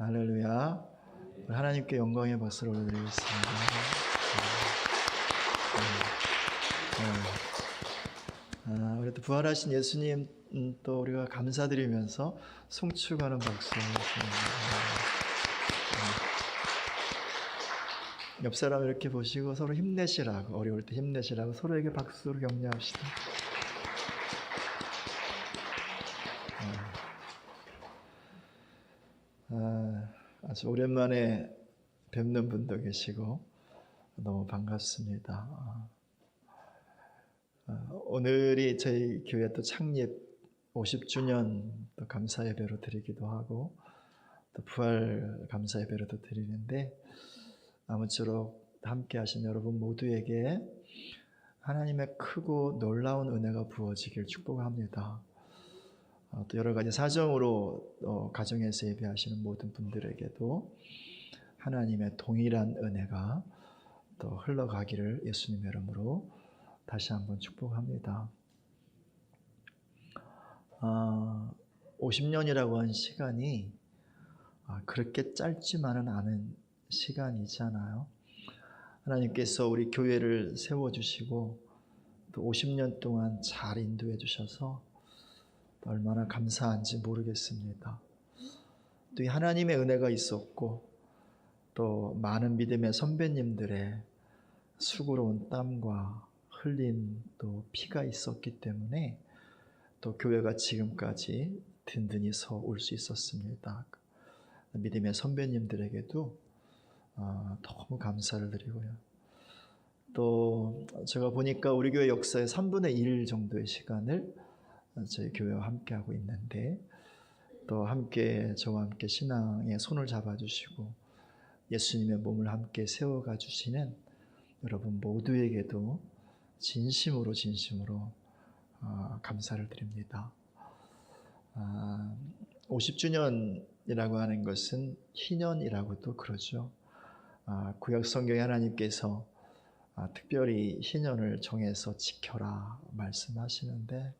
할렐루야. 하나님께 영광의 박수를 올려드리겠습니다. 우리 또 부활하신 예수님 또 우리가 감사드리면서 송축하는 박수. 옆 사람 이렇게 보시고 서로 힘내시라고, 어려울 때 힘내시라고 서로에게 박수로 격려합시다. 아주 오랜만에 뵙는 분도 계시고 너무 반갑습니다. 오늘이 저희 교회 또 창립 50주년 또 감사 예배로 드리기도 하고 또 부활 감사 예배로도 드리는데, 아무쪼록 함께 하신 여러분 모두에게 하나님의 크고 놀라운 은혜가 부어지길 축복합니다. 또 여러 가지 사정으로 가정에서 예배하시는 모든 분들에게도 하나님의 동일한 은혜가 또 흘러가기를 예수님의 이름으로 다시 한번 축복합니다. 50년이라고 한 시간이 그렇게 짧지만은 않은 시간이잖아요. 하나님께서 우리 교회를 세워주시고 또 50년 동안 잘 인도해 주셔서 얼마나 감사한지 모르겠습니다. 또 이 하나님의 은혜가 있었고 또 많은 믿음의 선배님들의 수고로운 땀과 흘린 또 피가 있었기 때문에 또 교회가 지금까지 든든히 서 올 수 있었습니다. 믿음의 선배님들에게도 너무 감사를 드리고요. 또 제가 보니까 우리 교회 역사의 3분의 1 정도의 시간을 저희 교회와 함께하고 있는데, 또 함께 저와 함께 신앙의 손을 잡아주시고 예수님의 몸을 함께 세워가 주시는 여러분 모두에게도 진심으로 감사를 드립니다. 50주년이라고 하는 것은 희년이라고도 그러죠. 구약 성경에 하나님께서 특별히 희년을 정해서 지켜라 말씀하시는데,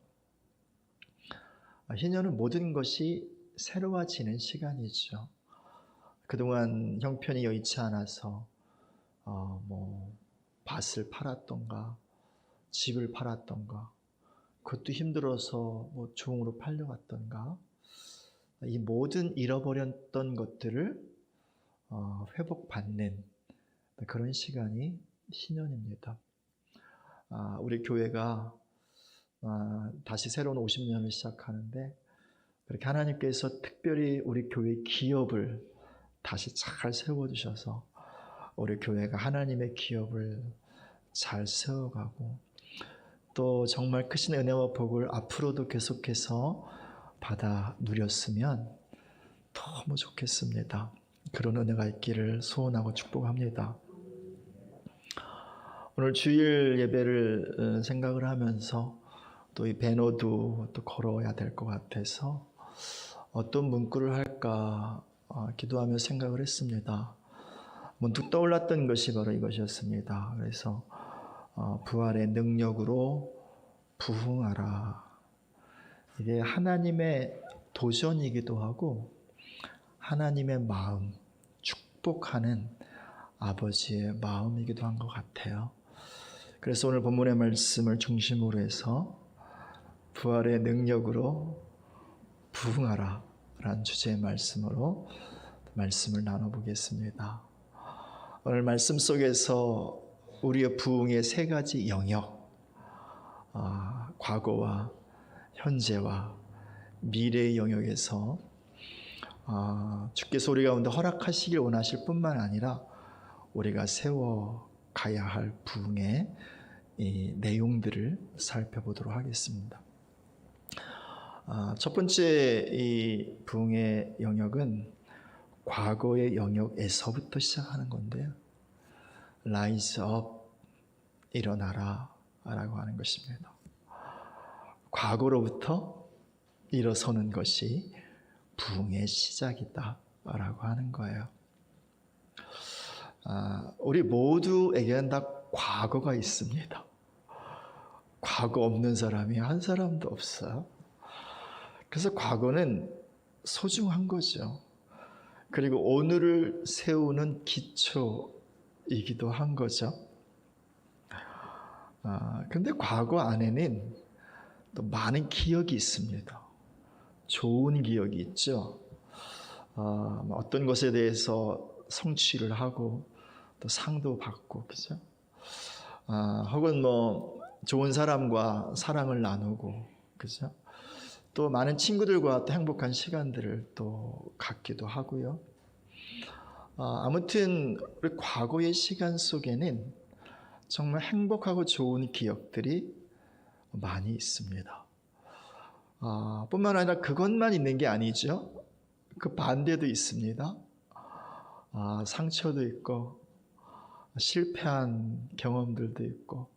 희년은 모든 것이 새로워지는 시간이죠. 그동안 형편이 여의치 않아서 밭을 팔았던가 집을 팔았던가, 그것도 힘들어서 종으로 팔려갔던가, 이 모든 잃어버렸던 것들을 회복받는 그런 시간이 희년입니다. 우리 교회가 다시 새로운 50년을 시작하는데, 그렇게 하나님께서 특별히 우리 교회 기업을 다시 잘 세워주셔서 우리 교회가 하나님의 기업을 잘 세워가고 또 정말 크신 은혜와 복을 앞으로도 계속해서 받아 누렸으면 너무 좋겠습니다. 그런 은혜가 있기를 소원하고 축복합니다. 오늘 주일 예배를 생각을 하면서 또 이 배너도 또 걸어야 될 것 같아서 어떤 문구를 할까 기도하며 생각을 했습니다. 문득 떠올랐던 것이 바로 이것이었습니다. 그래서 부활의 능력으로 부흥하라. 이게 하나님의 도전이기도 하고 하나님의 마음, 축복하는 아버지의 마음이기도 한 것 같아요. 그래서 오늘 본문의 말씀을 중심으로 해서 부활의 능력으로 부흥하라 라는 주제의 말씀으로 말씀을 나눠보겠습니다. 오늘 말씀 속에서 우리의 부흥의 세 가지 영역, 과거와 현재와 미래의 영역에서 주께서 우리 가운데 허락하시길 원하실 뿐만 아니라 우리가 세워가야 할 부흥의 이 내용들을 살펴보도록 하겠습니다. 첫 번째 이 부흥의 영역은 과거의 영역에서부터 시작하는 건데요. Rise up, 일어나라 라고 하는 것입니다. 과거로부터 일어서는 것이 부흥의 시작이다 라고 하는 거예요. 우리 모두에게는 다 과거가 있습니다. 과거 없는 사람이 한 사람도 없어요. 그래서 과거는 소중한 거죠. 그리고 오늘을 세우는 기초이기도 한 거죠. 근데 과거 안에는 또 많은 기억이 있습니다. 좋은 기억이 있죠. 어떤 것에 대해서 성취를 하고 또 상도 받고, 그죠? 혹은 뭐 좋은 사람과 사랑을 나누고, 그죠? 또 많은 친구들과 또 행복한 시간들을 또 갖기도 하고요. 아무튼 우리 과거의 시간 속에는 정말 행복하고 좋은 기억들이 많이 있습니다. 뿐만 아니라 그것만 있는 게 아니죠. 그 반대도 있습니다. 상처도 있고 실패한 경험들도 있고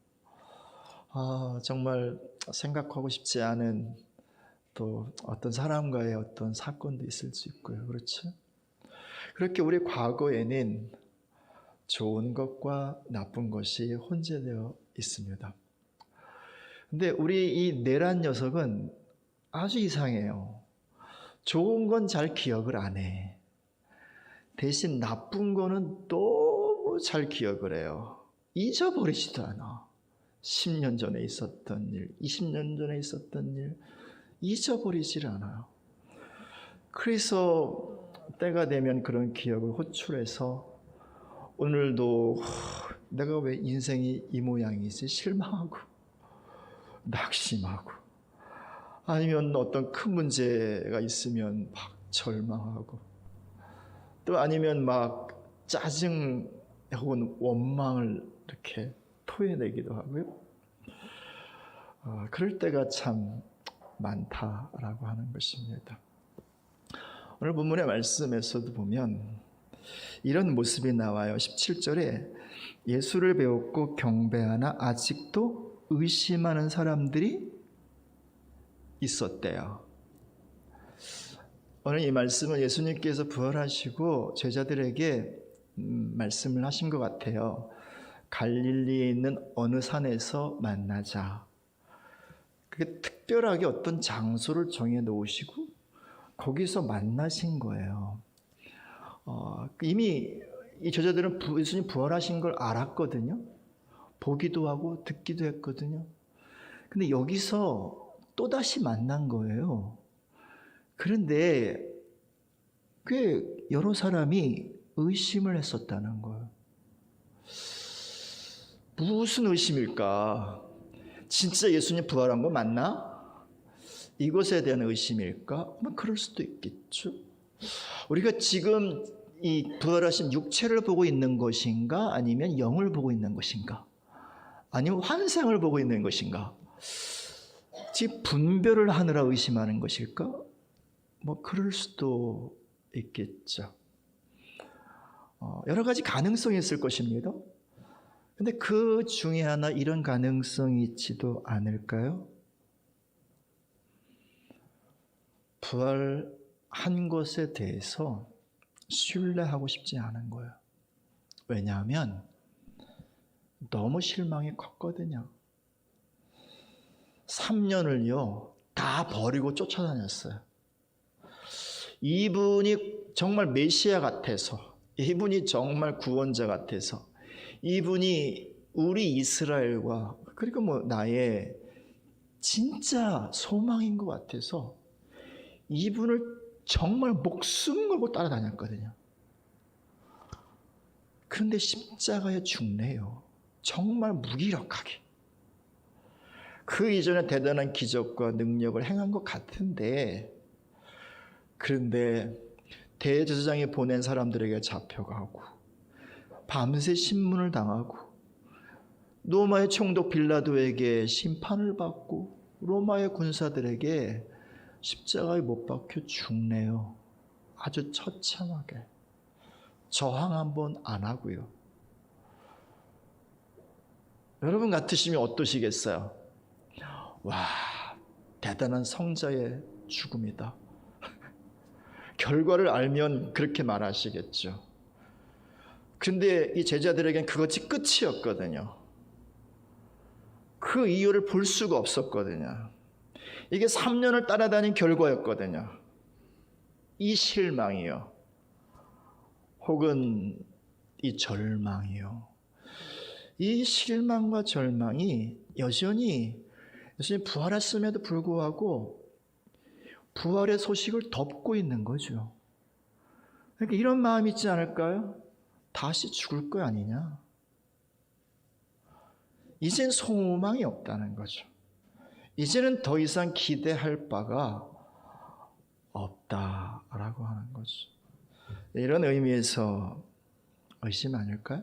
정말 생각하고 싶지 않은 또 어떤 사람과의 어떤 사건도 있을 수 있고요. 그렇죠? 그렇게 우리 과거에는 좋은 것과 나쁜 것이 혼재되어 있습니다. 근데 우리 이 내란 녀석은 아주 이상해요. 좋은 건 잘 기억을 안 해. 대신 나쁜 거는 너무 잘 기억을 해요. 잊어버리지도 않아. 10년 전에 있었던 일, 20년 전에 있었던 일 잊어버리질 않아요. 그래서 때가 되면 그런 기억을 호출해서 오늘도 내가 왜 인생이 이 모양이지 실망하고 낙심하고, 아니면 어떤 큰 문제가 있으면 막 절망하고, 또 아니면 막 짜증 혹은 원망을 이렇게 토해내기도 하고요. 그럴 때가 참 많다라고 하는 것입니다. 오늘 본문의 말씀에서도 보면 이런 모습이 나와요. 17절에 예수를 배웠고 경배하나 아직도 의심하는 사람들이 있었대요. 오늘 이 말씀은 예수님께서 부활하시고 제자들에게 말씀을 하신 것 같아요. 갈릴리에 있는 어느 산에서 만나자. 그게 특별하게 어떤 장소를 정해 놓으시고 거기서 만나신 거예요. 이미 이 제자들은 예수님 부활하신 걸 알았거든요. 보기도 하고 듣기도 했거든요. 근데 여기서 또다시 만난 거예요. 그런데 꽤 여러 사람이 의심을 했었다는 거예요. 무슨 의심일까? 진짜 예수님 부활한 거 맞나? 이것에 대한 의심일까? 그럴 수도 있겠죠. 우리가 지금 이 부활하신 육체를 보고 있는 것인가? 아니면 영을 보고 있는 것인가? 아니면 환상을 보고 있는 것인가? 지금 분별을 하느라 의심하는 것일까? 그럴 수도 있겠죠. 여러 가지 가능성이 있을 것입니다. 근데 그 중에 하나 이런 가능성이 있지도 않을까요? 부활한 것에 대해서 신뢰하고 싶지 않은 거예요. 왜냐하면 너무 실망이 컸거든요. 3년을요 다 버리고 쫓아다녔어요. 이분이 정말 메시아 같아서, 이분이 정말 구원자 같아서, 이분이 우리 이스라엘과 그리고 나의 진짜 소망인 것 같아서 이분을 정말 목숨 걸고 따라다녔거든요. 그런데 십자가에 죽네요. 정말 무기력하게. 그 이전에 대단한 기적과 능력을 행한 것 같은데, 그런데 대제사장이 보낸 사람들에게 잡혀가고 밤새 신문을 당하고 로마의 총독 빌라도에게 심판을 받고 로마의 군사들에게 십자가에 못 박혀 죽네요. 아주 처참하게. 저항 한번 안 하고요. 여러분 같으시면 어떠시겠어요? 와, 대단한 성자의 죽음이다. 결과를 알면 그렇게 말하시겠죠. 근데 이 제자들에겐 그것이 끝이었거든요. 그 이유를 볼 수가 없었거든요. 이게 3년을 따라다닌 결과였거든요. 이 실망이요. 혹은 이 절망이요. 이 실망과 절망이 여전히 부활했음에도 불구하고 부활의 소식을 덮고 있는 거죠. 그러니까 이런 마음이 있지 않을까요? 다시 죽을 거 아니냐? 이젠 소망이 없다는 거죠. 이제는 더 이상 기대할 바가 없다라고 하는 거죠. 이런 의미에서 의심 아닐까요?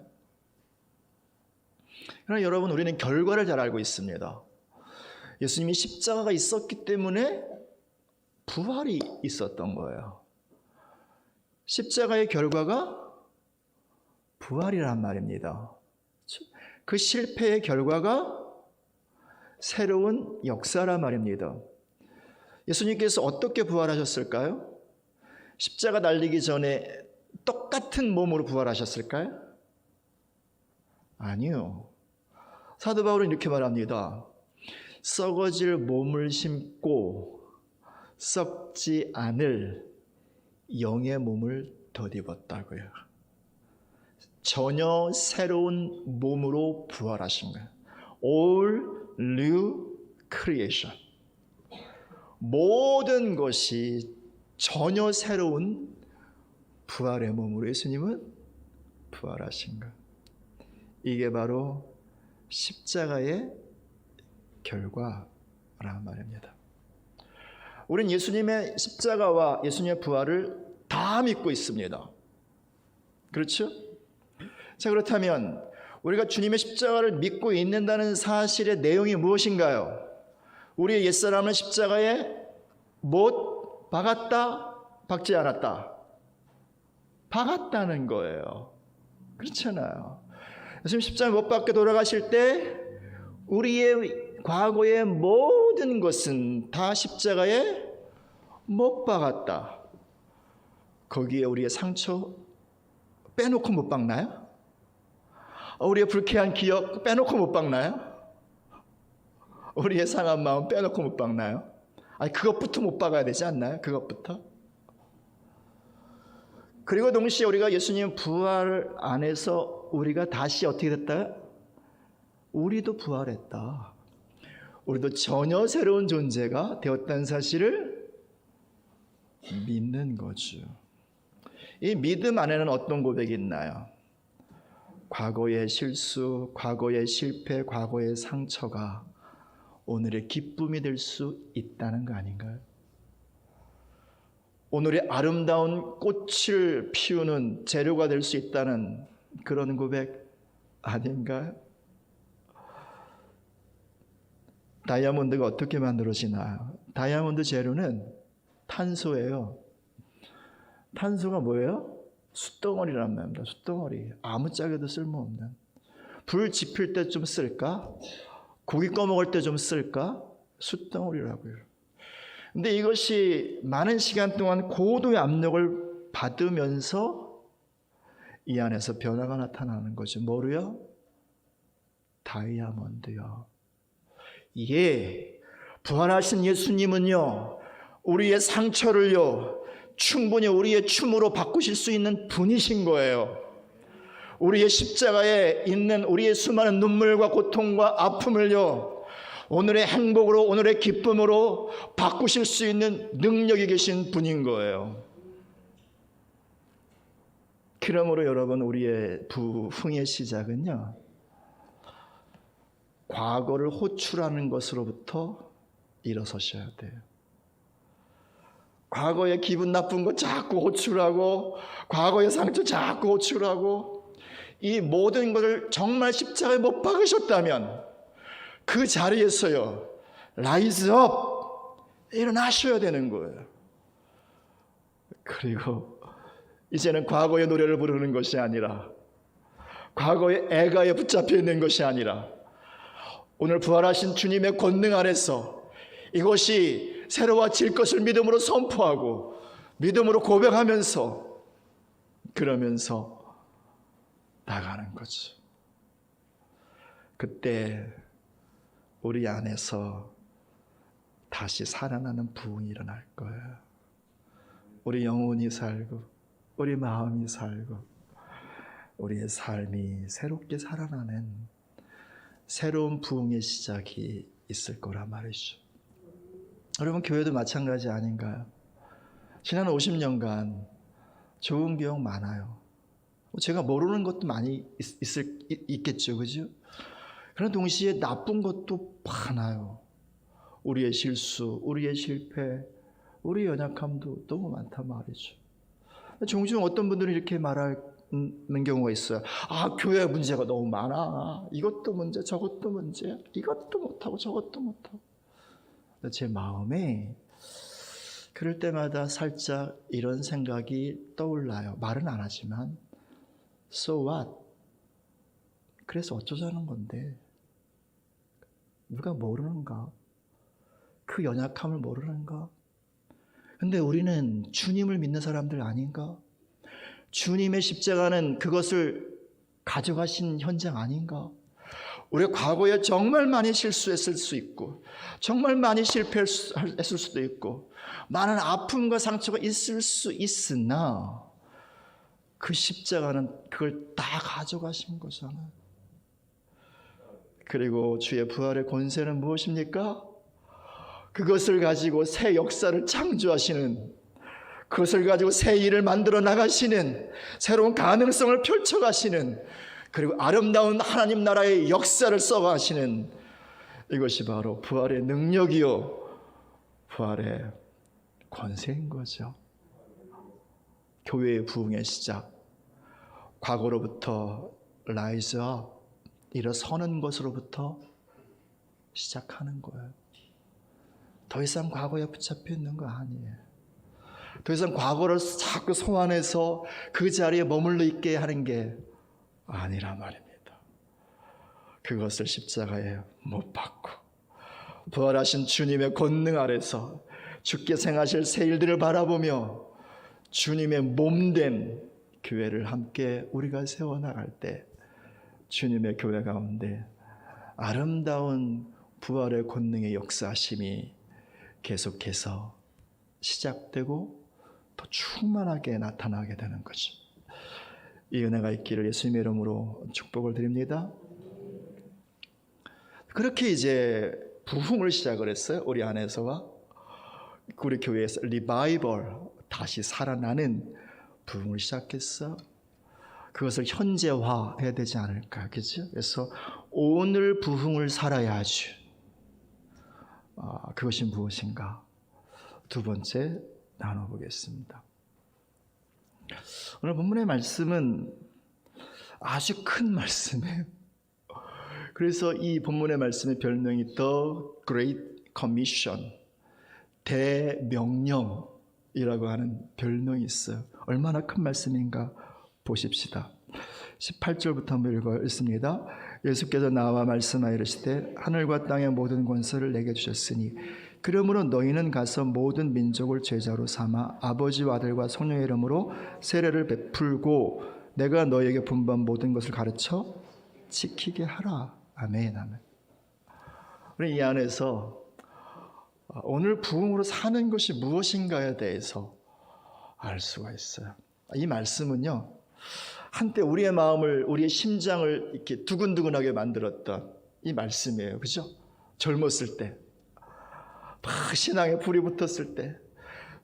그러나 여러분, 우리는 결과를 잘 알고 있습니다. 예수님이 십자가가 있었기 때문에 부활이 있었던 거예요. 십자가의 결과가 부활이란 말입니다. 그 실패의 결과가 새로운 역사란 말입니다. 예수님께서 어떻게 부활하셨을까요? 십자가 달리기 전에 똑같은 몸으로 부활하셨을까요? 아니요. 사도 바울은 이렇게 말합니다. 썩어질 몸을 심고 썩지 않을 영의 몸을 덧입었다고요. 전혀 새로운 몸으로 부활하신 거예요. All new creation. 모든 것이 전혀 새로운 부활의 몸으로 예수님은 부활하신 거예요. 이게 바로 십자가의 결과라는 말입니다. 우린 예수님의 십자가와 예수님의 부활을 다 믿고 있습니다. 그렇죠? 자, 그렇다면 우리가 주님의 십자가를 믿고 있는다는 사실의 내용이 무엇인가요? 우리의 옛사람은 십자가에 못 박았다, 박지 않았다? 박았다는 거예요. 그렇잖아요. 예수님 십자가에 못 박게 돌아가실 때 우리의 과거의 모든 것은 다 십자가에 못 박았다. 거기에 우리의 상처 빼놓고 못 박나요? 우리의 불쾌한 기억 빼놓고 못 박나요? 우리의 상한 마음 빼놓고 못 박나요? 아니, 그것부터 못 박아야 되지 않나요? 그것부터. 그리고 동시에 우리가 예수님 부활 안에서 우리가 다시 어떻게 됐다? 우리도 부활했다. 우리도 전혀 새로운 존재가 되었다는 사실을 믿는 거죠. 이 믿음 안에는 어떤 고백이 있나요? 과거의 실수, 과거의 실패, 과거의 상처가 오늘의 기쁨이 될 수 있다는 거 아닌가요? 오늘의 아름다운 꽃을 피우는 재료가 될 수 있다는 그런 고백 아닌가요? 다이아몬드가 어떻게 만들어지나요? 다이아몬드 재료는 탄소예요. 탄소가 뭐예요? 숯덩어리란 말입니다. 숯덩어리. 아무짝에도 쓸모없는. 불 지필 때 좀 쓸까? 고기 꺼먹을 때 좀 쓸까? 숯덩어리라고요. 근데 이것이 많은 시간 동안 고도의 압력을 받으면서 이 안에서 변화가 나타나는 거죠. 뭐로요? 다이아몬드요. 예, 부활하신 예수님은요, 우리의 상처를요, 충분히 우리의 춤으로 바꾸실 수 있는 분이신 거예요. 우리의 십자가에 있는 우리의 수많은 눈물과 고통과 아픔을요, 오늘의 행복으로, 오늘의 기쁨으로 바꾸실 수 있는 능력이 계신 분인 거예요. 그러므로 여러분, 우리의 부흥의 시작은요, 과거를 호출하는 것으로부터 일어서셔야 돼요. 과거의 기분 나쁜 거 자꾸 호출하고, 과거의 상처 자꾸 호출하고, 이 모든 것을 정말 십자가에 못 박으셨다면 그 자리에서요, 라이즈 업, 일어나셔야 되는 거예요. 그리고 이제는 과거의 노래를 부르는 것이 아니라, 과거의 애가에 붙잡혀 있는 것이 아니라, 오늘 부활하신 주님의 권능 아래서 이것이 새로워질 것을 믿음으로 선포하고 믿음으로 고백하면서 그러면서 나가는 거죠. 그때 우리 안에서 다시 살아나는 부흥이 일어날 거예요. 우리 영혼이 살고 우리 마음이 살고 우리의 삶이 새롭게 살아나는 새로운 부흥의 시작이 있을 거란 말이죠. 여러분, 교회도 마찬가지 아닌가요? 지난 50년간 좋은 기억 많아요. 제가 모르는 것도 많이 있겠죠, 그죠? 그런 동시에 나쁜 것도 많아요. 우리의 실수, 우리의 실패, 우리의 연약함도 너무 많단 말이죠. 종종 어떤 분들은 이렇게 말하는 경우가 있어요. 아, 교회 문제가 너무 많아. 이것도 문제, 저것도 문제, 이것도 못하고 저것도 못하고. 제 마음에 그럴 때마다 살짝 이런 생각이 떠올라요. 말은 안 하지만 So what? 그래서 어쩌자는 건데, 누가 모르는가? 그 연약함을 모르는가? 근데 우리는 주님을 믿는 사람들 아닌가? 주님의 십자가는 그것을 가져가신 현장 아닌가? 우리가 과거에 정말 많이 실수했을 수 있고, 정말 많이 실패했을 수도 있고, 많은 아픔과 상처가 있을 수 있으나 그 십자가는 그걸 다 가져가신 거잖아요. 그리고 주의 부활의 권세는 무엇입니까? 그것을 가지고 새 역사를 창조하시는, 그것을 가지고 새 일을 만들어 나가시는, 새로운 가능성을 펼쳐가시는, 그리고 아름다운 하나님 나라의 역사를 써가시는, 이것이 바로 부활의 능력이요 부활의 권세인 거죠. 교회의 부흥의 시작, 과거로부터 라이즈업, 일어서는 것으로부터 시작하는 거예요. 더 이상 과거에 붙잡혀 있는 거 아니에요. 더 이상 과거를 자꾸 소환해서 그 자리에 머물러 있게 하는 게 아니란 말입니다. 그것을 십자가에 못 박고 부활하신 주님의 권능 아래서 주께서 행하실 새 일들을 바라보며 주님의 몸된 교회를 함께 우리가 세워나갈 때 주님의 교회 가운데 아름다운 부활의 권능의 역사심이 계속해서 시작되고 더 충만하게 나타나게 되는 거죠. 이 은혜가 있기를 예수님의 이름으로 축복을 드립니다. 그렇게 이제 부흥을 시작을 했어요. 우리 안에서와 우리 교회에서 리바이벌, 다시 살아나는 부흥을 시작했어. 그것을 현재화해야 되지 않을까, 그렇죠? 그래서 오늘 부흥을 살아야지. 그것이 무엇인가? 두 번째 나눠보겠습니다. 오늘 본문의 말씀은 아주 큰 말씀이에요. 그래서 이 본문의 말씀의 별명이 The Great Commission, 대명령이라고 하는 별명이 있어요. 얼마나 큰 말씀인가 보십시다. 18절부터 한번 읽습니다. 예수께서 나와 말씀하여 이르시되 하늘과 땅의 모든 권세를 내게 주셨으니 그러므로 너희는 가서 모든 민족을 제자로 삼아 아버지와 아들과 성령의 이름으로 세례를 베풀고 내가 너희에게 분부한 모든 것을 가르쳐 지키게 하라. 아멘, 아멘. 우리 이 안에서 오늘 부흥으로 사는 것이 무엇인가에 대해서 알 수가 있어요. 이 말씀은요, 한때 우리의 마음을, 우리의 심장을 이렇게 두근두근하게 만들었던 이 말씀이에요. 그죠? 젊었을 때, 막 신앙에 불이 붙었을 때,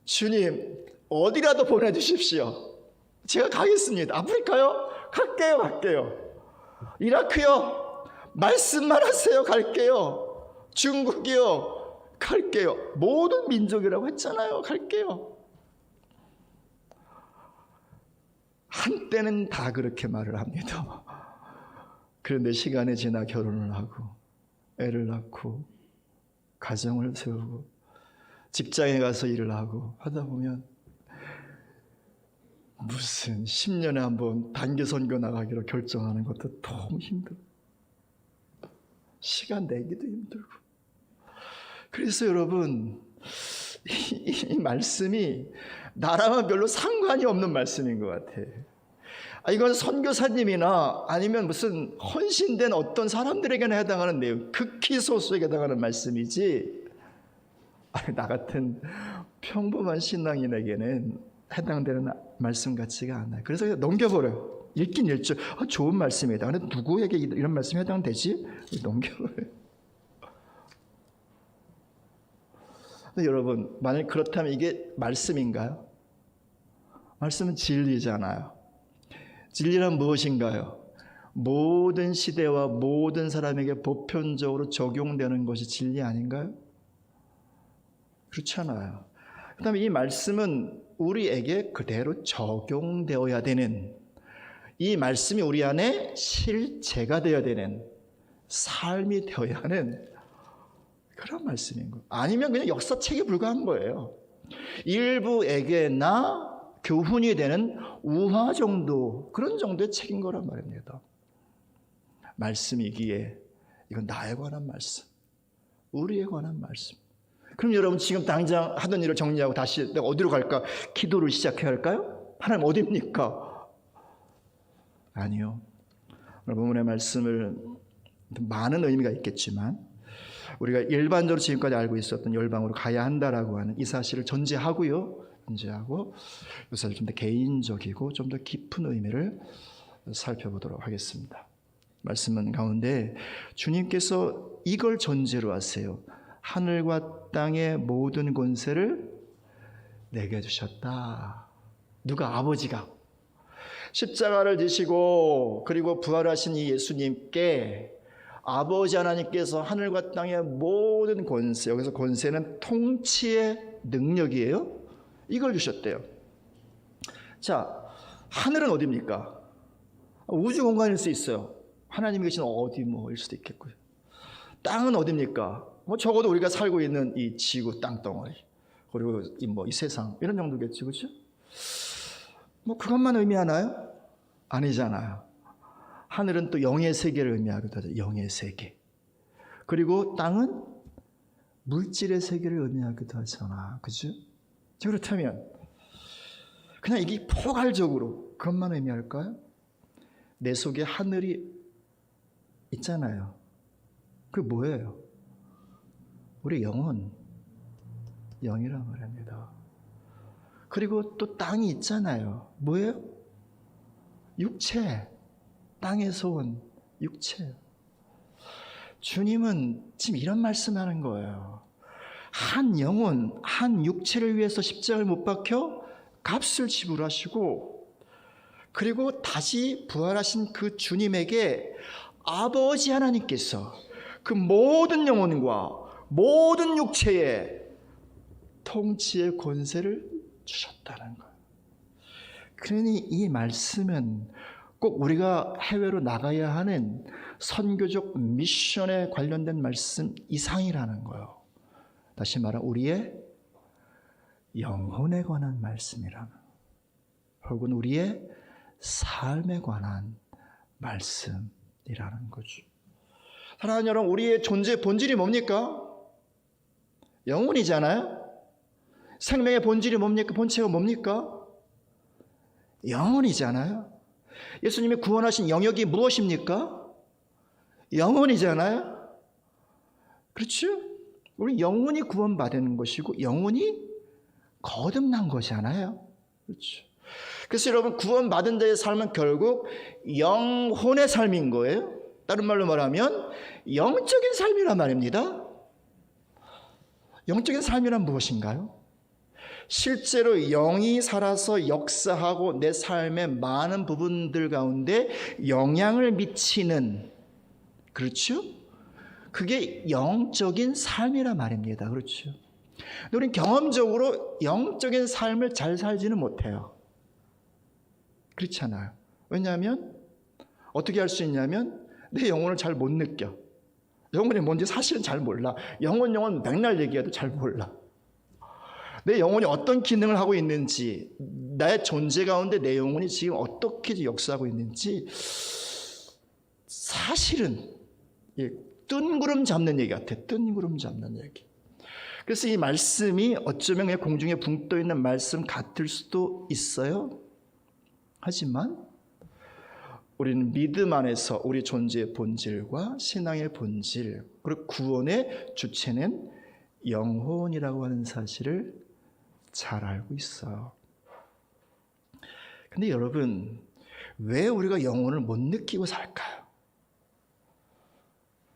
주님 어디라도 보내주십시오. 제가 가겠습니다. 아프리카요? 갈게요. 이라크요? 말씀만 하세요. 갈게요. 중국이요? 갈게요. 모든 민족이라고 했잖아요. 갈게요. 한때는 다 그렇게 말을 합니다. 그런데 시간이 지나 결혼을 하고 애를 낳고 가정을 세우고 직장에 가서 일을 하고 하다 보면 무슨 10년에 한 번 단기 선교 나가기로 결정하는 것도 너무 힘들어. 시간 내기도 힘들고. 그래서 여러분, 이 말씀이 나랑은 별로 상관이 없는 말씀인 것 같아. 이건 선교사님이나 아니면 무슨 헌신된 어떤 사람들에게나 해당하는 내용, 극히 소수에게 해당하는 말씀이지, 나 같은 평범한 신앙인에게는 해당되는 말씀 같지가 않아요. 그래서 그냥 넘겨버려요. 읽긴 읽죠. 좋은 말씀이다. 근데 누구에게 이런 말씀이 해당되지? 넘겨버려요. 근데 여러분, 만약 그렇다면 이게 말씀인가요? 말씀은 진리잖아요. 진리란 무엇인가요? 모든 시대와 모든 사람에게 보편적으로 적용되는 것이 진리 아닌가요? 그렇잖아요. 그 다음에 이 말씀은 우리에게 그대로 적용되어야 되는, 이 말씀이 우리 안에 실제가 되어야 되는, 삶이 되어야 하는 그런 말씀인 거예요. 아니면 그냥 역사책에 불과한 거예요. 일부에게나 교훈이 되는 우화 정도, 그런 정도의 책인 거란 말입니다. 말씀이기에 이건 나에 관한 말씀, 우리에 관한 말씀. 그럼 여러분 지금 당장 하던 일을 정리하고 다시 내가 어디로 갈까? 기도를 시작해야 할까요? 하나님 어디입니까? 아니요. 오늘 본문의 말씀을 많은 의미가 있겠지만 우리가 일반적으로 지금까지 알고 있었던 열방으로 가야 한다라고 하는 이 사실을 전제하고요. 전제하고 이 사실 좀 더 개인적이고 좀 더 깊은 의미를 살펴보도록 하겠습니다. 말씀은 가운데 주님께서 이걸 전제로 하세요. 하늘과 땅의 모든 권세를 내게 주셨다. 누가? 아버지가. 십자가를 지시고 그리고 부활하신 이 예수님께 아버지 하나님께서 하늘과 땅의 모든 권세, 여기서 권세는 통치의 능력이에요. 이걸 주셨대요. 자, 하늘은 어디입니까? 우주 공간일 수 있어요. 하나님이 계신 어디 뭐일 수도 있겠고요. 땅은 어디입니까? 적어도 우리가 살고 있는 이 지구 땅덩어리, 그리고 이 세상, 이런 정도겠지, 그렇죠? 그것만 의미하나요? 아니잖아요. 하늘은 또 영의 세계를 의미하기도 하죠. 영의 세계. 그리고 땅은 물질의 세계를 의미하기도 하잖아, 그렇죠? 그렇다면 그냥 이게 포괄적으로 그것만 의미할까요? 내 속에 하늘이 있잖아요. 그게 뭐예요? 우리 영혼, 영이란 말입니다. 그리고 또 땅이 있잖아요. 뭐예요? 육체, 땅에서 온 육체. 주님은 지금 이런 말씀하는 거예요. 한 영혼, 한 육체를 위해서 십자가를 못 박혀 값을 지불하시고, 그리고 다시 부활하신 그 주님에게 아버지 하나님께서 그 모든 영혼과 모든 육체의 통치의 권세를 주셨다는 거예요. 그러니 이 말씀은 꼭 우리가 해외로 나가야 하는 선교적 미션에 관련된 말씀 이상이라는 거예요. 다시 말하면 우리의 영혼에 관한 말씀이라는, 혹은 우리의 삶에 관한 말씀이라는 거죠. 사랑하는 여러분, 우리의 존재의 본질이 뭡니까? 영혼이잖아요. 생명의 본질이 뭡니까? 본체가 뭡니까? 영혼이잖아요. 예수님이 구원하신 영역이 무엇입니까? 영혼이잖아요. 그렇죠? 우리 영혼이 구원받는 것이고 영혼이 거듭난 것이잖아요. 그렇죠? 그래서 여러분, 구원받은 자의 삶은 결국 영혼의 삶인 거예요. 다른 말로 말하면 영적인 삶이란 말입니다. 영적인 삶이란 무엇인가요? 실제로 영이 살아서 역사하고 내 삶의 많은 부분들 가운데 영향을 미치는, 그렇죠? 그게 영적인 삶이란 말입니다. 그렇죠? 근데 우리는 경험적으로 영적인 삶을 잘 살지는 못해요. 그렇잖아요. 왜냐하면 어떻게 할 수 있냐면 내 영혼을 잘 못 느껴. 영혼이 뭔지 사실은 잘 몰라. 영혼 맥날 얘기해도 잘 몰라. 내 영혼이 어떤 기능을 하고 있는지, 나의 존재 가운데 내 영혼이 지금 어떻게 역사하고 있는지 사실은 뜬구름 잡는 얘기 같아. 뜬구름 잡는 얘기. 그래서 이 말씀이 어쩌면 그냥 공중에 붕 떠 있는 말씀 같을 수도 있어요. 하지만 우리는 믿음 안에서 우리 존재의 본질과 신앙의 본질, 그리고 구원의 주체는 영혼이라고 하는 사실을 잘 알고 있어요. 근데 여러분, 왜 우리가 영혼을 못 느끼고 살까요?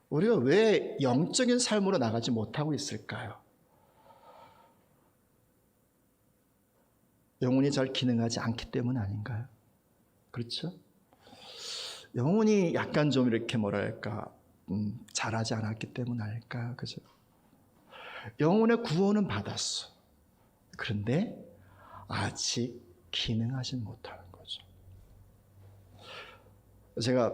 우리가 왜 영적인 삶으로 나가지 못하고 있을까요? 영혼이 잘 기능하지 않기 때문 아닌가요? 그렇죠? 영혼이 약간 좀 이렇게 뭐랄까 잘하지 않았기 때문 아닐까요? 그죠? 영혼의 구원은 받았어. 그런데 아직 기능하지 못하는 거죠. 제가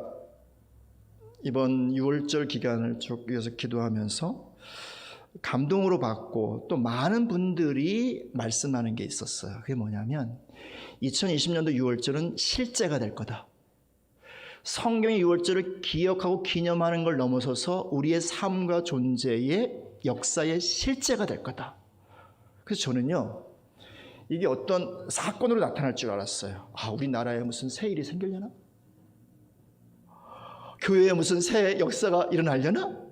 이번 6월절 기간을 쭉 이어서 기도하면서 감동으로 받고 또 많은 분들이 말씀하는 게 있었어요. 그게 뭐냐면 2020년도 6월절은 실제가 될 거다. 성경의 6월절을 기억하고 기념하는 걸 넘어서서 우리의 삶과 존재의 역사의 실제가 될 거다. 그래서 저는요, 이게 어떤 사건으로 나타날 줄 알았어요. 우리나라에 무슨 새 일이 생기려나? 교회에 무슨 새 역사가 일어나려나?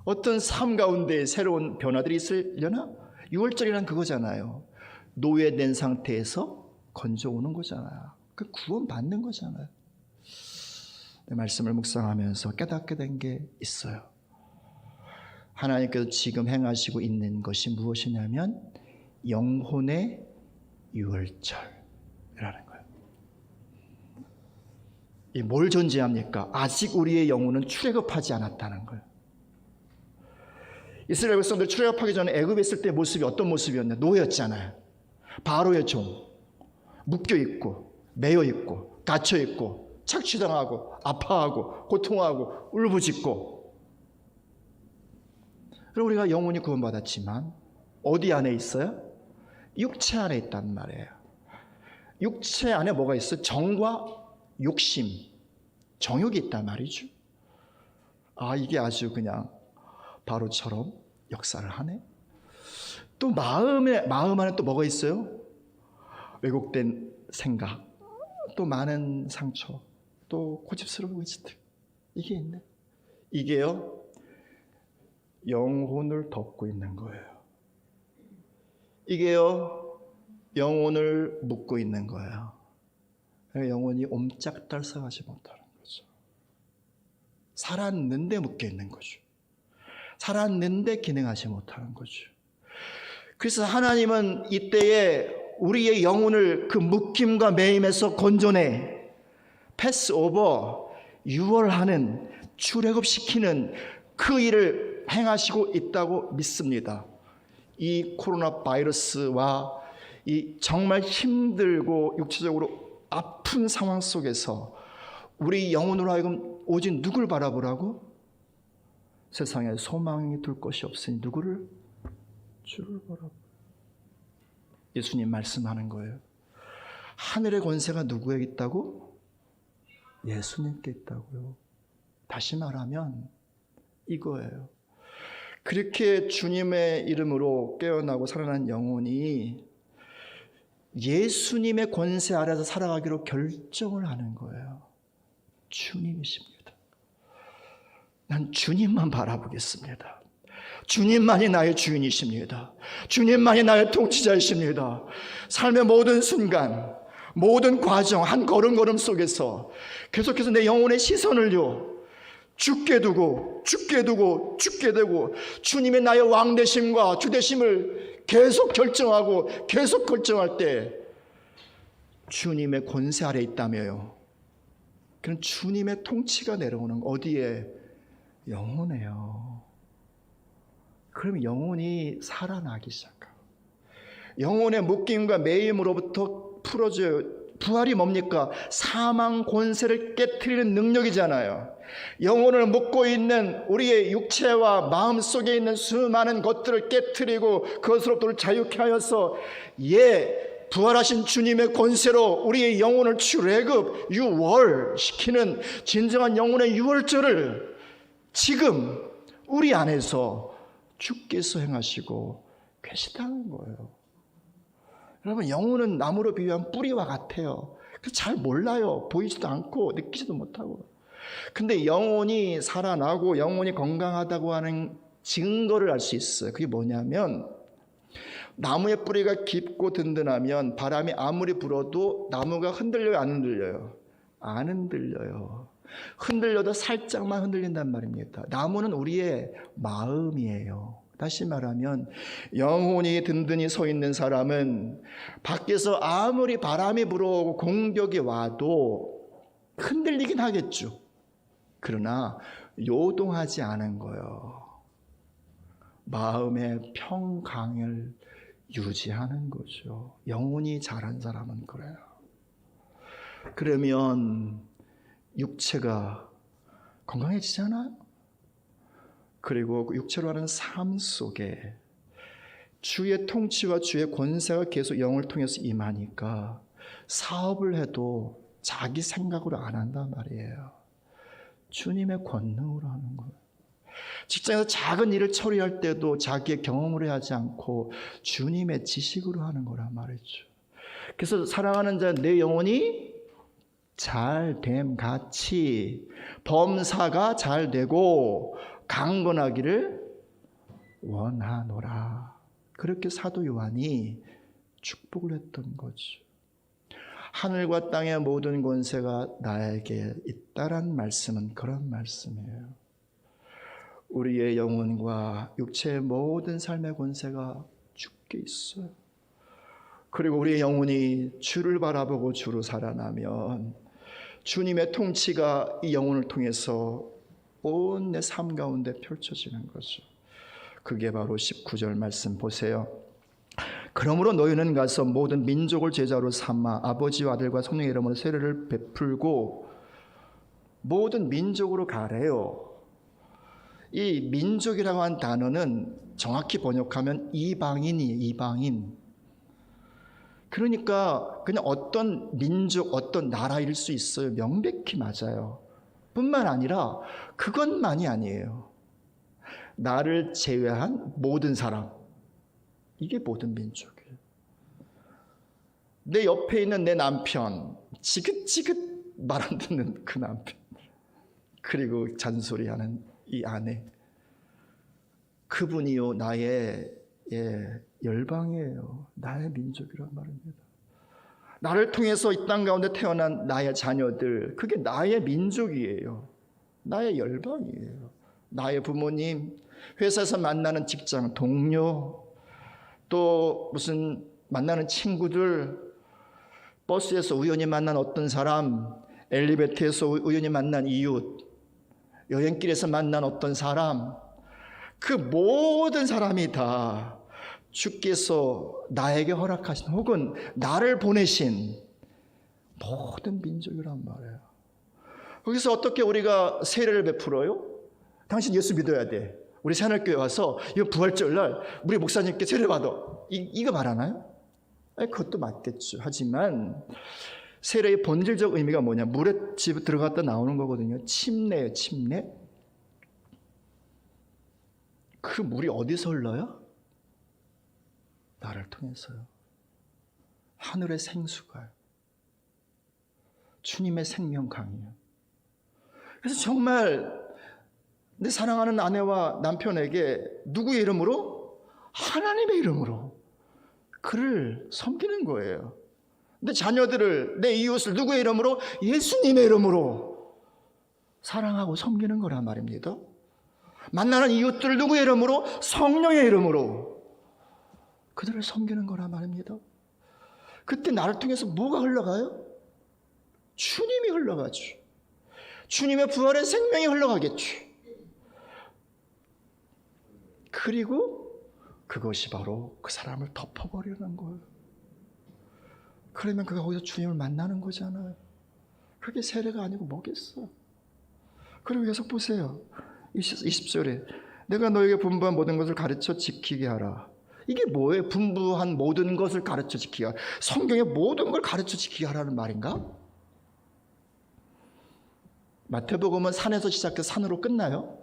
어떤 삶 가운데 새로운 변화들이 있으려나? 6월절이란 그거잖아요. 노예된 상태에서 건져오는 거잖아요. 그 구원 받는 거잖아요. 내 말씀을 묵상하면서 깨닫게 된 게 있어요. 하나님께서 지금 행하시고 있는 것이 무엇이냐면 영혼의 6월절이라는 거예요. 이 뭘 전제합니까? 아직 우리의 영혼은 출애굽하지 않았다는 거예요. 이스라엘 백성들 출애굽하기 전에 애굽에 있을 때 모습이 어떤 모습이었냐? 노예였잖아요. 바로의 종, 묶여 있고 매여 있고 갇혀 있고 착취당하고 아파하고 고통하고 울부짖고. 그럼 우리가 영혼이 구원받았지만 어디 안에 있어요? 육체 안에 있단 말이에요. 육체 안에 뭐가 있어요? 정과 욕심, 정욕이 있단 말이죠. 이게 아주 그냥 바로처럼 역사를 하네. 또 마음 안에 또 뭐가 있어요? 왜곡된 생각, 또 많은 상처, 또 고집스러운 의지들, 이게 있네. 이게요, 영혼을 덮고 있는 거예요. 이게요, 영혼을 묶고 있는 거예요. 영혼이 옴짝달싹하지 못하는 거죠. 살았는데 묶여 있는 거죠. 살았는데 기능하지 못하는 거죠. 그래서 하나님은 이때에 우리의 영혼을 그 묶임과 매임에서 건져내 패스오버, 유월하는, 출애굽시키는 그 일을 행하시고 있다고 믿습니다. 이 코로나 바이러스와 이 정말 힘들고 육체적으로 아픈 상황 속에서 우리 영혼으로 하여금 오직 누굴 바라보라고? 세상에 소망이 둘 것이 없으니 누구를? 주를 바라보. 예수님 말씀하는 거예요. 하늘의 권세가 누구에게 있다고? 예수님께 있다고요. 다시 말하면 이거예요. 그렇게 주님의 이름으로 깨어나고 살아난 영혼이 예수님의 권세 아래서 살아가기로 결정을 하는 거예요. 주님이십니다. 난 주님만 바라보겠습니다. 주님만이 나의 주인이십니다. 주님만이 나의 통치자이십니다. 삶의 모든 순간, 모든 과정, 한 걸음걸음 속에서 계속해서 내 영혼의 시선을요, 죽게 두고 주님의 나의 왕 되심과 주 되심을 계속 결정하고 계속 결정할 때 주님의 권세 아래 있다며요. 그럼 주님의 통치가 내려오는 어디에? 영혼에요. 그러면 영혼이 살아나기 시작하고 영혼의 묶임과 매임으로부터 풀어져요. 부활이 뭡니까? 사망 권세를 깨트리는 능력이잖아요. 영혼을 묶고 있는 우리의 육체와 마음 속에 있는 수많은 것들을 깨트리고 그것으로부터 자유케 하여서 부활하신 주님의 권세로 우리의 영혼을 출애굽, 유월시키는 진정한 영혼의 유월절을 지금 우리 안에서 주께서 행하시고 계시다는 거예요. 여러분, 영혼은 나무로 비유한 뿌리와 같아요. 잘 몰라요. 보이지도 않고 느끼지도 못하고. 근데 영혼이 살아나고 영혼이 건강하다고 하는 증거를 알 수 있어요. 그게 뭐냐면 나무의 뿌리가 깊고 든든하면 바람이 아무리 불어도 나무가 흔들려요, 안 흔들려요? 안 흔들려요. 흔들려도 살짝만 흔들린단 말입니다. 나무는 우리의 마음이에요. 다시 말하면 영혼이 든든히 서 있는 사람은 밖에서 아무리 바람이 불어오고 공격이 와도 흔들리긴 하겠죠. 그러나 요동하지 않은 거예요. 마음의 평강을 유지하는 거죠. 영혼이 잘한 사람은 그래요. 그러면 육체가 건강해지잖아요. 그리고 육체로 하는 삶 속에 주의 통치와 주의 권세가 계속 영을 통해서 임하니까 사업을 해도 자기 생각으로 안 한단 말이에요. 주님의 권능으로 하는 거예요. 직장에서 작은 일을 처리할 때도 자기의 경험으로 하지 않고 주님의 지식으로 하는 거란 말이죠. 그래서 사랑하는 자 내 영혼이 잘됨 같이 범사가 잘되고 강건하기를 원하노라. 그렇게 사도 요한이 축복을 했던 거죠. 하늘과 땅의 모든 권세가 나에게 있다란 말씀은 그런 말씀이에요. 우리의 영혼과 육체의 모든 삶의 권세가 주께 있어요. 그리고 우리의 영혼이 주를 바라보고 주로 살아나면 주님의 통치가 이 영혼을 통해서 온 내 삶 가운데 펼쳐지는 거죠. 그게 바로 19절 말씀 보세요. 그러므로 너희는 가서 모든 민족을 제자로 삼아 아버지와 아들과 성령의 이름으로 세례를 베풀고 모든 민족으로 가래요. 이 민족이라고 한 단어는 정확히 번역하면 이방인이에요. 이방인. 그러니까 그냥 어떤 민족, 어떤 나라일 수 있어요. 명백히 맞아요. 뿐만 아니라 그것만이 아니에요. 나를 제외한 모든 사람. 이게 모든 민족이에요. 내 옆에 있는 내 남편, 지긋지긋 말 안 듣는 그 남편, 그리고 잔소리하는 이 아내, 그분이요 나의 열방이에요. 나의 민족이란 말입니다. 나를 통해서 이 땅 가운데 태어난 나의 자녀들, 그게 나의 민족이에요. 나의 열방이에요. 나의 부모님, 회사에서 만나는 직장 동료, 또 무슨 만나는 친구들, 버스에서 우연히 만난 어떤 사람, 엘리베이터에서 우연히 만난 이웃, 여행길에서 만난 어떤 사람, 그 모든 사람이 다 주께서 나에게 허락하신 혹은 나를 보내신 모든 민족이란 말이에요. 거기서 어떻게 우리가 세례를 베풀어요? 당신 예수 믿어야 돼. 우리 새하늘교회 와서 이거 부활절날 우리 목사님께 세례 받아. 이거 말하나요? 아니, 그것도 맞겠죠. 하지만 세례의 본질적 의미가 뭐냐? 물에 집에 들어갔다 나오는 거거든요. 침례예요. 침례. 그 물이 어디서 흘러요? 나를 통해서요. 하늘의 생수가요. 주님의 생명강이요. 그래서 정말 내 사랑하는 아내와 남편에게 누구의 이름으로? 하나님의 이름으로 그를 섬기는 거예요. 내 자녀들을, 내 이웃을 누구의 이름으로? 예수님의 이름으로 사랑하고 섬기는 거란 말입니다. 만나는 이웃들을 누구의 이름으로? 성령의 이름으로 그들을 섬기는 거란 말입니다. 그때 나를 통해서 뭐가 흘러가요? 주님이 흘러가죠. 주님의 부활의 생명이 흘러가겠죠. 그리고 그것이 바로 그 사람을 덮어버리는 거예요. 그러면 그가 거기서 주님을 만나는 거잖아요. 그게 세례가 아니고 뭐겠어. 그리고 계속 보세요. 20절에 내가 너에게 분부한 모든 것을 가르쳐 지키게 하라. 이게 뭐예요? 분부한 모든 것을 가르쳐 지키게 하라. 성경의 모든 걸 가르쳐 지키게 하라는 말인가? 마태복음은 산에서 시작해서 산으로 끝나요.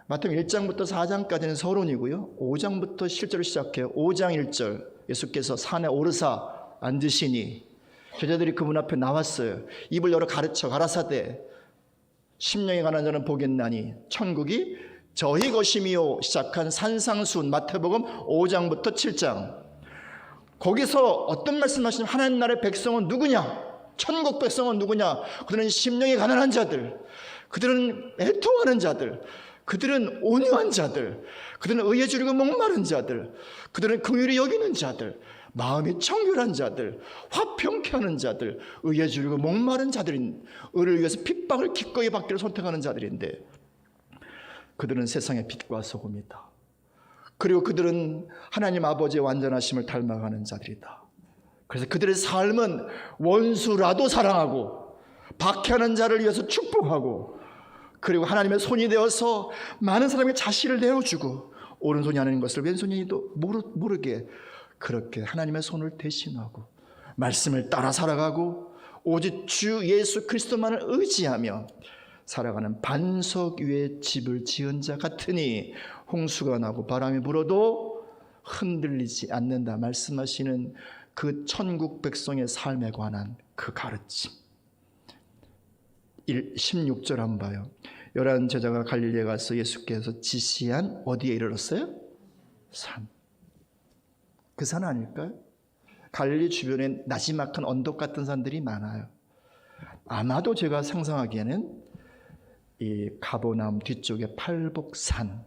마태복음 1장부터 4장까지는 서론이고요. 5장부터 실제로 시작해요. 5장 1절 예수께서 산에 오르사 앉으시니 제자들이 그분 앞에 나왔어요. 입을 열어 가르쳐 가라사대 심령에 관한 자는 보겠나니 천국이 저희 것이미요 시작한 산상수훈 마태복음 5장부터 7장. 거기서 어떤 말씀하시냐면 하나님 나라의 백성은 누구냐? 천국 백성은 누구냐? 그들은 심령이 가난한 자들, 그들은 애통하는 자들, 그들은 온유한 자들, 그들은 의에 주리고 목마른 자들, 그들은 긍휼히 여기는 자들, 마음이 청결한 자들, 화평케 하는 자들, 의에 주리고 목마른 자들인, 의를 위해서 핍박을 기꺼이 받기를 선택하는 자들인데, 그들은 세상의 빛과 소금이다. 그리고 그들은 하나님 아버지의 완전하심을 닮아가는 자들이다. 그래서 그들의 삶은 원수라도 사랑하고 박해하는 자를 위해서 축복하고, 그리고 하나님의 손이 되어서 많은 사람에게 자신을 내어주고, 오른손이 하는 것을 왼손이도 모르게 그렇게 하나님의 손을 대신하고 말씀을 따라 살아가고 오직 주 예수 그리스도만을 의지하며 살아가는 반석 위에 집을 지은 자 같으니 홍수가 나고 바람이 불어도 흔들리지 않는다 말씀하시는 그 천국 백성의 삶에 관한 그 가르침. 16절 한번 봐요. 11 제자가 갈릴리에 가서 예수께서 지시한 어디에 이르렀어요? 산. 그 산 아닐까요? 갈릴리 주변에 나지막한 언덕 같은 산들이 많아요. 아마도 제가 상상하기에는 이 가버나움 뒤쪽에 팔복산,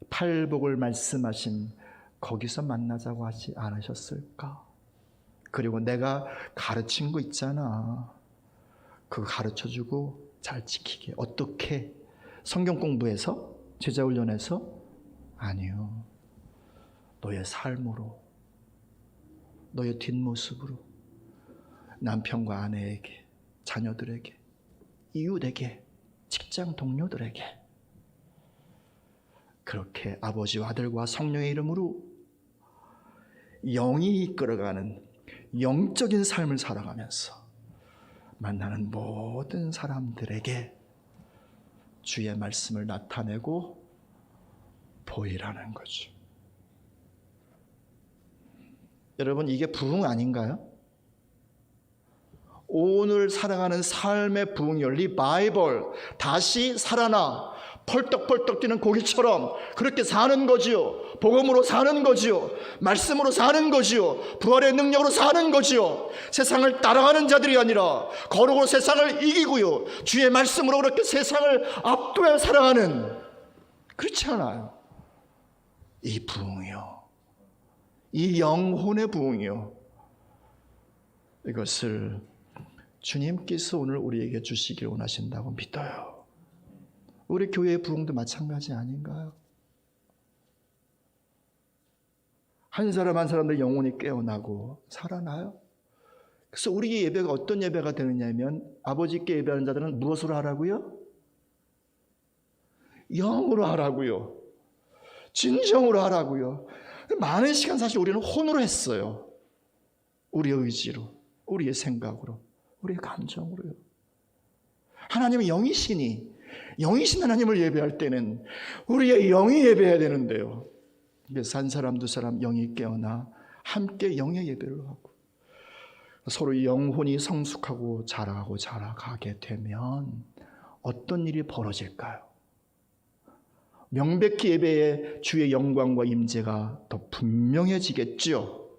팔복을 말씀하신 거기서 만나자고 하지 않으셨을까? 그리고 내가 가르친 거 있잖아, 그거 가르쳐주고 잘 지키게. 어떻게? 성경 공부해서? 제자 훈련해서? 아니요, 너의 삶으로, 너의 뒷모습으로 남편과 아내에게, 자녀들에게, 이웃에게, 직장 동료들에게 그렇게 아버지와 아들과 성령의 이름으로 영이 이끌어가는 영적인 삶을 살아가면서 만나는 모든 사람들에게 주의 말씀을 나타내고 보이라는 거죠. 여러분, 이게 부흥 아닌가요? 오늘 살아가는 삶의 부흥이요, 리바이벌, 다시 살아나 펄떡펄떡 뛰는 고기처럼 그렇게 사는 거지요. 복음으로 사는 거지요. 말씀으로 사는 거지요. 부활의 능력으로 사는 거지요. 세상을 따라가는 자들이 아니라 거룩으로 세상을 이기고요, 주의 말씀으로 그렇게 세상을 압도해 살아가는, 그렇지 않아요? 이 부흥이요, 이 영혼의 부흥이요, 이것을 주님께서 오늘 우리에게 주시길 원하신다고 믿어요. 우리 교회의 부흥도 마찬가지 아닌가요? 한 사람 한 사람들 영혼이 깨어나고 살아나요. 그래서 우리 예배가 어떤 예배가 되느냐면, 아버지께 예배하는 자들은 무엇으로 하라고요? 영으로 하라고요. 진정으로 하라고요. 많은 시간 사실 우리는 혼으로 했어요. 우리의 의지로, 우리의 생각으로, 우리의 감정으로요. 하나님은 영이시니, 영이신 하나님을 예배할 때는 우리의 영이 예배해야 되는데요, 그래서 한 사람 두 사람 영이 깨어나 함께 영의 예배를 하고 서로 영혼이 성숙하고 자라가게 되면 어떤 일이 벌어질까요? 명백히 예배에 주의 영광과 임재가 더 분명해지겠죠.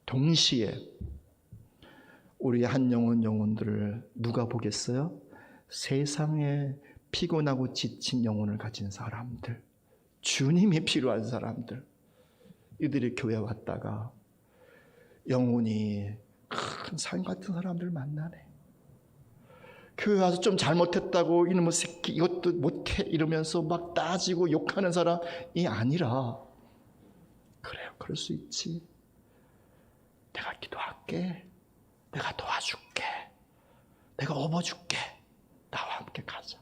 동시에 우리의 한 영혼들을 누가 보겠어요? 세상에 피곤하고 지친 영혼을 가진 사람들, 주님이 필요한 사람들, 이들이 교회에 왔다가 영혼이 큰 산 같은 사람들 만나네. 교회 와서 좀 잘못했다고 이놈의 새끼 이것도 못해 이러면서 막 따지고 욕하는 사람이 아니라, 그래요, 그럴 수 있지, 내가 기도할게, 내가 도와줄게, 내가 업어줄게, 나와 함께 가자.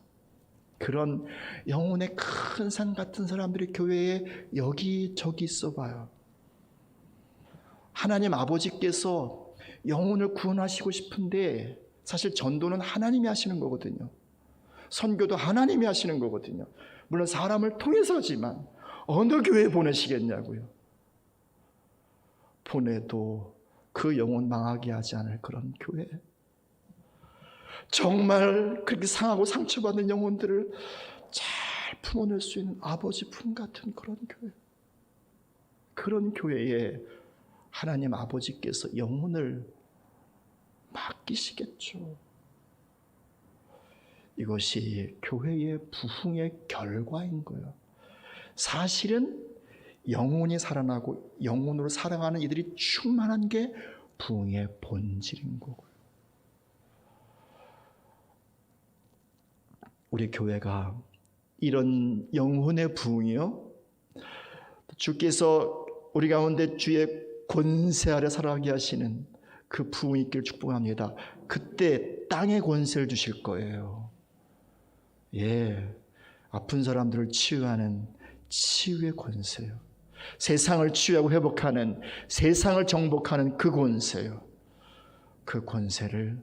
그런 영혼의 큰 산 같은 사람들이 교회에 여기저기 있어봐요. 하나님 아버지께서 영혼을 구원하시고 싶은데 사실 전도는 하나님이 하시는 거거든요. 선교도 하나님이 하시는 거거든요. 물론 사람을 통해서지만 어느 교회에 보내시겠냐고요. 보내도 그 영혼 망하게 하지 않을 그런 교회, 정말 그렇게 상하고 상처받는 영혼들을 잘 품어낼 수 있는 아버지 품 같은 그런 교회, 그런 교회에 하나님 아버지께서 영혼을 맡기시겠죠. 이것이 교회의 부흥의 결과인 거예요. 사실은 영혼이 살아나고 영혼으로 사랑하는 이들이 충만한 게 부흥의 본질인 거고요. 우리 교회가 이런 영혼의 부흥이요, 주께서 우리 가운데 주의 권세 아래 살아가게 하시는 그 부흥이 있기를 축복합니다. 그때 땅의 권세를 주실 거예요. 예, 아픈 사람들을 치유하는 치유의 권세요. 세상을 치유하고 회복하는, 세상을 정복하는 그 권세요. 그 권세를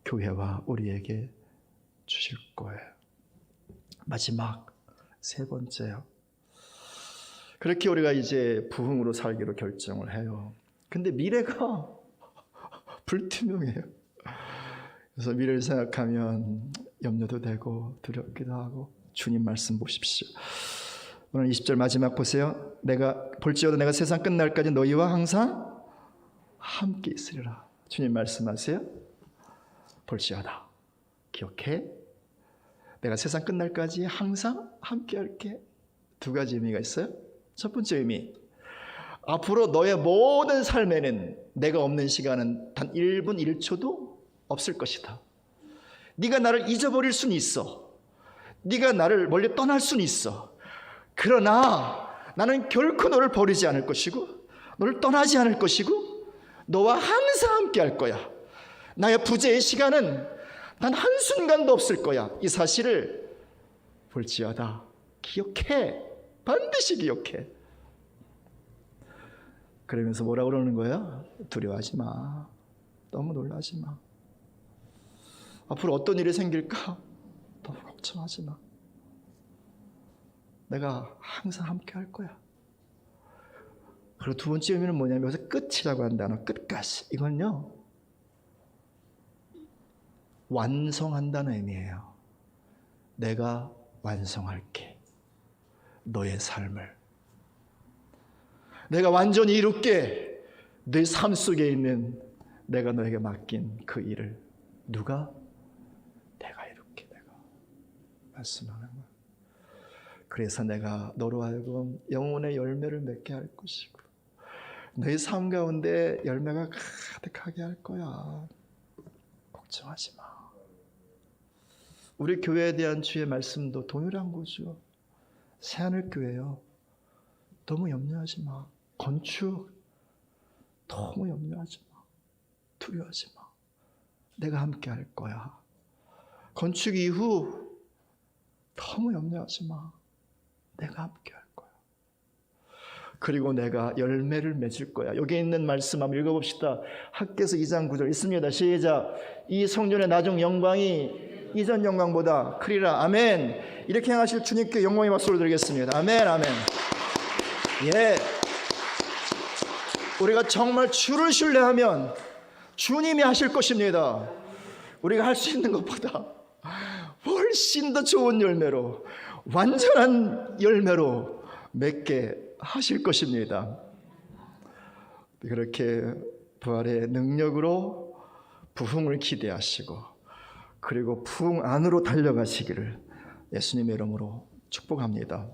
교회와 우리에게 주실 거예요. 마지막 세 번째요. 그렇게 우리가 이제 부흥으로 살기로 결정을 해요. 근데 미래가 불투명해요. 그래서 미래를 생각하면 염려도 되고 두렵기도 하고. 주님 말씀 보십시오. 오늘 20절 마지막 보세요. 내가 볼지어다 내가 세상 끝날까지 너희와 항상 함께 있으리라. 주님 말씀하세요. 볼지어다, 기억해. 내가 세상 끝날까지 항상 함께 할게. 두 가지 의미가 있어요. 첫 번째 의미, 앞으로 너의 모든 삶에는 내가 없는 시간은 단 1분 1초도 없을 것이다. 네가 나를 잊어버릴 수는 있어. 네가 나를 멀리 떠날 수는 있어. 그러나 나는 결코 너를 버리지 않을 것이고 너를 떠나지 않을 것이고 너와 항상 함께 할 거야. 나의 부재의 시간은 단 한순간도 없을 거야. 이 사실을 볼지어다, 기억해. 반드시 기억해. 그러면서 뭐라 그러는 거야? 두려워하지 마. 너무 놀라지 마. 앞으로 어떤 일이 생길까? 너무 걱정하지 마. 내가 항상 함께 할 거야. 그리고 두 번째 의미는 뭐냐면 여기서 끝이라고 한 단어, 끝까지. 이건요, 완성한다는 의미예요. 내가 완성할게. 너의 삶을 내가 완전히 이룰게. 내 삶 속에 있는 내가 너에게 맡긴 그 일을 누가? 내가 이룰게. 내가 말씀하는 거야. 그래서 내가 너로 하여금 영혼의 열매를 맺게 할 것이고 너의 삶 가운데 열매가 가득하게 할 거야. 걱정하지 마. 우리 교회에 대한 주의 말씀도 동일한 거죠. 새하늘교회요, 너무 염려하지 마. 건축 너무 염려하지 마. 두려워하지 마. 내가 함께 할 거야. 건축 이후 너무 염려하지 마. 내가 함께 할 거야. 그리고 내가 열매를 맺을 거야. 여기 있는 말씀 한번 읽어봅시다. 학개서 2장 9절 있습니다. 시작. 이 성전의 나중 영광이 이전 영광보다 크리라. 아멘. 이렇게 행하실 주님께 영광의 박수를 드리겠습니다. 아멘, 아멘. 예, 우리가 정말 주를 신뢰하면 주님이 하실 것입니다. 우리가 할 수 있는 것보다 훨씬 더 좋은 열매로, 완전한 열매로 맺게 하실 것입니다. 그렇게 부활의 능력으로 부흥을 기대하시고 그리고 부흥 안으로 달려가시기를 예수님의 이름으로 축복합니다.